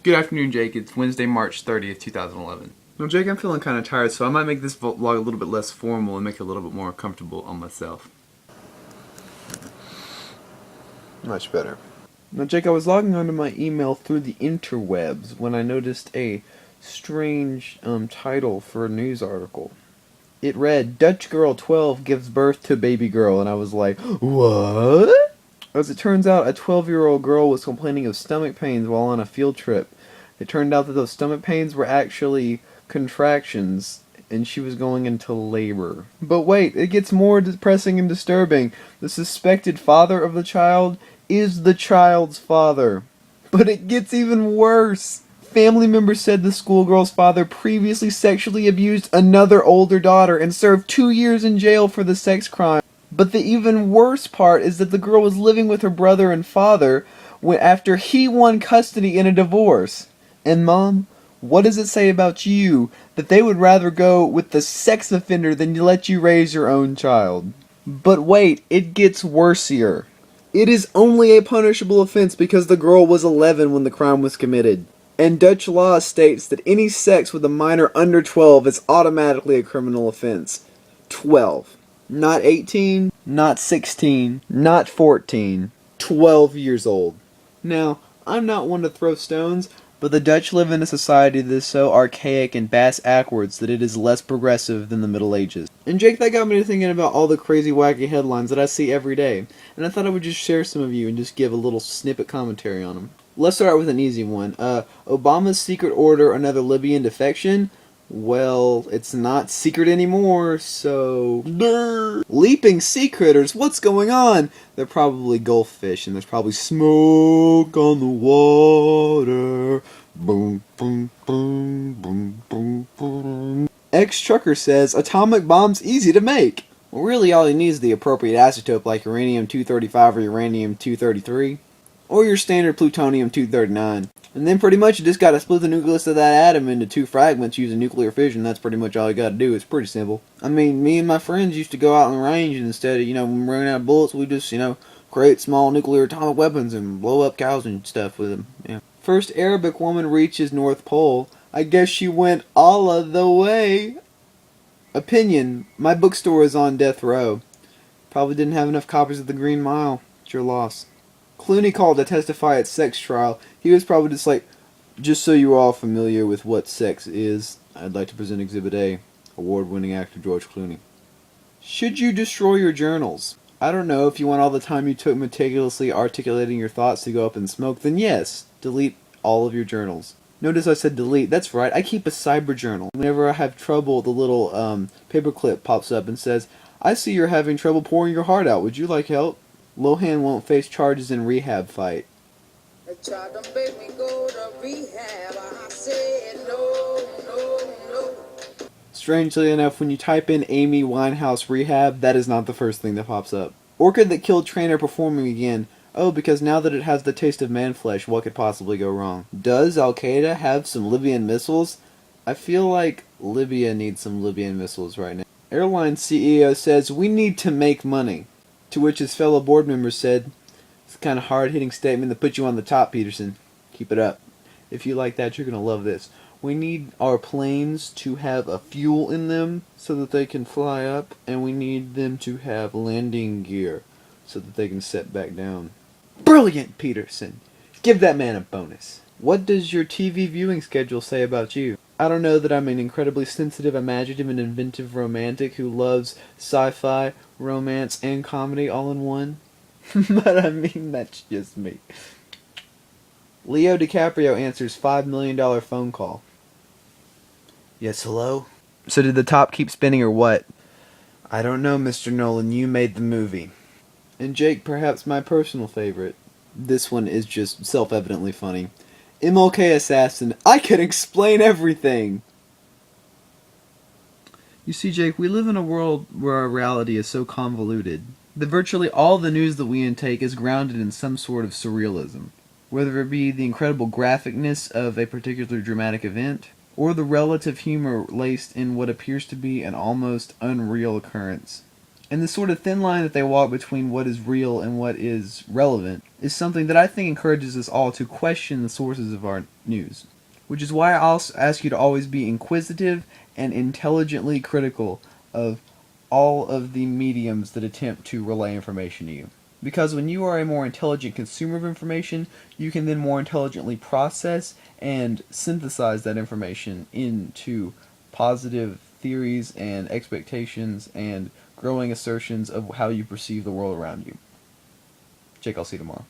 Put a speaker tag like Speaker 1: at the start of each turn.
Speaker 1: Good afternoon, Jake. It's Wednesday, March 30th, 2011. Well, Jake, I'm feeling kind of tired, so I might make this vlog a little bit less formal and make it a little bit more comfortable on myself. Much better. Now, Jake, I was logging onto my email through the interwebs when I noticed a strange title for a news article. It read, Dutch girl 12 gives birth to baby girl, and I was like, what? As it turns out, a 12-year-old girl was complaining of stomach pains while on a field trip. It turned out that those stomach pains were actually contractions, and she was going into labor. But wait, it gets more depressing and disturbing. The suspected father of the child is the child's father. But it gets even worse. Family members said the schoolgirl's father previously sexually abused another older daughter and served 2 years in jail for the sex crime. But the even worse part is that the girl was living with her brother and father after he won custody in a divorce. And Mom, what does it say about you that they would rather go with the sex offender than let you raise your own child? But wait, it gets worsier. It is only a punishable offense because the girl was 11 when the crime was committed. And Dutch law states that any sex with a minor under 12 is automatically a criminal offense. 12. Not 18, not 16, not 14. 12 years old. Now, I'm not one to throw stones, but the Dutch live in a society that is so archaic and bass-ackwards that it is less progressive than the Middle Ages. And Jake, that got me to thinking about all the crazy, wacky headlines that I see every day. And I thought I would just share some of you and just give a little snippet commentary on them. Let's start with an easy one. Obama's secret order another Libyan defection. Well, it's not secret anymore, so... Leaping sea critters, what's going on? They're probably Gulf fish, and there's probably smoke on the water. Boom, boom, boom, boom, boom, boom. Ex-trucker says, atomic bomb's easy to make. Well, really all you need is the appropriate isotope like uranium-235 or uranium-233. Or your standard plutonium-239. And then pretty much you just gotta split the nucleus of that atom into 2 fragments using nuclear fission. That's pretty much all you gotta do. It's pretty simple. I mean, me and my friends used to go out on the range and instead of, when we're running out of bullets, we just, create small nuclear atomic weapons and blow up cows and stuff with them. Yeah. First Arabic woman reaches North Pole. I guess she went all of the way. Opinion. My bookstore is on death row. Probably didn't have enough copies of The Green Mile. It's your loss. Clooney called to testify at sex trial. He was probably just like, just so you're all familiar with what sex is, I'd like to present Exhibit A, award-winning actor George Clooney. Should you destroy your journals? I don't know, if you want all the time you took meticulously articulating your thoughts to go up in smoke, then yes, delete all of your journals. Notice I said delete. That's right, I keep a cyber journal. Whenever I have trouble, the little paperclip pops up and says, I see you're having trouble pouring your heart out. Would you like help? Lohan won't face charges in rehab fight. They tried to make me go to rehab. I said no. Strangely enough, when you type in Amy Winehouse rehab, that is not the first thing that pops up. Orchid that killed trainer performing again. Oh, because now that it has the taste of man flesh, what could possibly go wrong? Does Al-Qaeda have some Libyan missiles? I feel like Libya needs some Libyan missiles right now. Airline CEO says, we need to make money. To which his fellow board members said, it's a kind of hard-hitting statement that puts you on the top, Peterson. Keep it up. If you like that, you're going to love this. We need our planes to have a fuel in them so that they can fly up, and we need them to have landing gear so that they can set back down. Brilliant, Peterson! Give that man a bonus. What does your TV viewing schedule say about you? I don't know that I'm an incredibly sensitive, imaginative, and inventive romantic who loves sci-fi, romance, and comedy all in one. But I mean, that's just me. Leo DiCaprio answers $5 million phone call. Yes, hello? So did the top keep spinning or what? I don't know, Mr. Nolan. You made the movie. And Jake, perhaps my personal favorite. This one is just self-evidently funny. MLK assassin, I can explain everything! You see, Jake, we live in a world where our reality is so convoluted that virtually all the news that we intake is grounded in some sort of surrealism. Whether it be the incredible graphicness of a particular dramatic event, or the relative humor laced in what appears to be an almost unreal occurrence. And the sort of thin line that they walk between what is real and what is relevant is something that I think encourages us all to question the sources of our news. Which is why I'll ask you to always be inquisitive and intelligently critical of all of the mediums that attempt to relay information to you. Because when you are a more intelligent consumer of information, you can then more intelligently process and synthesize that information into positive theories and expectations and growing assertions of how you perceive the world around you. Jake, I'll see you tomorrow.